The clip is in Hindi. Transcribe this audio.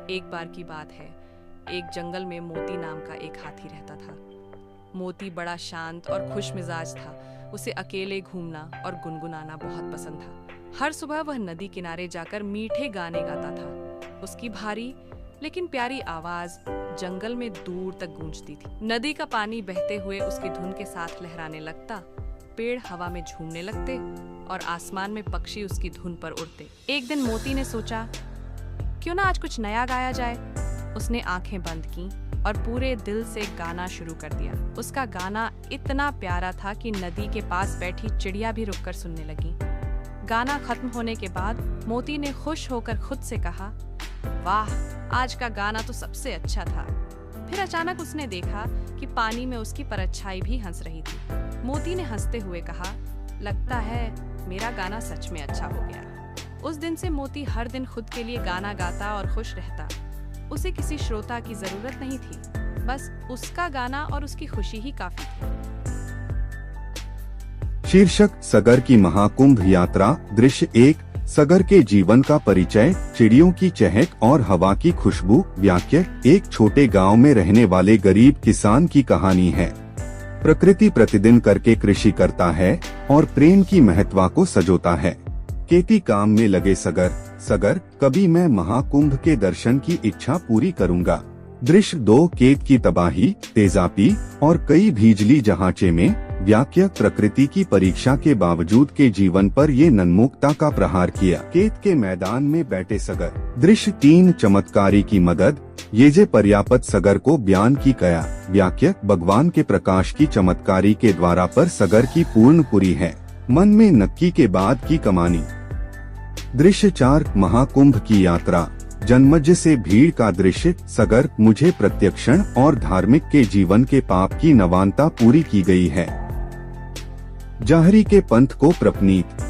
एक बार की बात है, एक जंगल में मोती नाम का एक हाथी रहता था। मोती बड़ा शांत और खुश मिजाज था। उसे अकेले घूमना और गुनगुनाना बहुत पसंद था। हर सुबह वह नदी किनारे जाकर मीठे गाने गाता था। उसकी भारी लेकिन प्यारी आवाज जंगल में दूर तक गूंजती थी। नदी का पानी बहते हुए उसकी धुन के साथ लहराने लगता, पेड़ हवा में झूमने लगते और आसमान में पक्षी उसकी धुन पर उड़ते। एक दिन मोती ने सोचा, क्यों ना आज कुछ नया गाया जाए। उसने आंखें बंद की और पूरे दिल से गाना शुरू कर दिया। उसका गाना इतना प्यारा था कि नदी के पास बैठी चिड़िया भी रुककर सुनने लगी। गाना खत्म होने के बाद मोती ने खुश होकर खुद से कहा, वाह, आज का गाना तो सबसे अच्छा था। फिर अचानक उसने देखा कि पानी में उसकी परछाई भी हंस रही थी। मोती ने हंसते हुए कहा, लगता है मेरा गाना सच में अच्छा हो गया। उस दिन से मोती हर दिन खुद के लिए गाना गाता और खुश रहता। उसे किसी श्रोता की जरूरत नहीं थी, बस उसका गाना और उसकी खुशी ही काफी थी। शीर्षक सगर की महाकुंभ यात्रा। दृश्य 1। सगर के जीवन का परिचय, चिड़ियों की चहक और हवा की खुशबू। वाक्य, एक छोटे गांव में रहने वाले गरीब किसान की कहानी है। प्रकृति प्रतिदिन करके कृषि करता है और प्रेम की महत्वा को सजोता है। खेती काम में लगे सगर, कभी मैं महाकुंभ के दर्शन की इच्छा पूरी करूंगा। दृश्य 2। खेत की तबाही, तेजाबी और कई बिजली जहाचे में। वाक्य, प्रकृति की परीक्षा के बावजूद के जीवन पर ये नन्मुखता का प्रहार किया। खेत के मैदान में बैठे सगर। दृश्य 3। चमत्कारी की मदद, ये जे पर्याप्त सगर को बयान की कया। वाक्य, भगवान के प्रकाश की चमत्कारी के द्वारा पर सगर की पूर्ण पूरी है। मन में नक्की के बाद की कमानी। दृश्य 4। महाकुंभ की यात्रा, जन्मज से भीड़ का दृश्य। सगर, मुझे प्रत्यक्षण और धार्मिक के जीवन के पाप की नवानता पूरी की गई है। जाहरी के पंथ को प्रपनीत।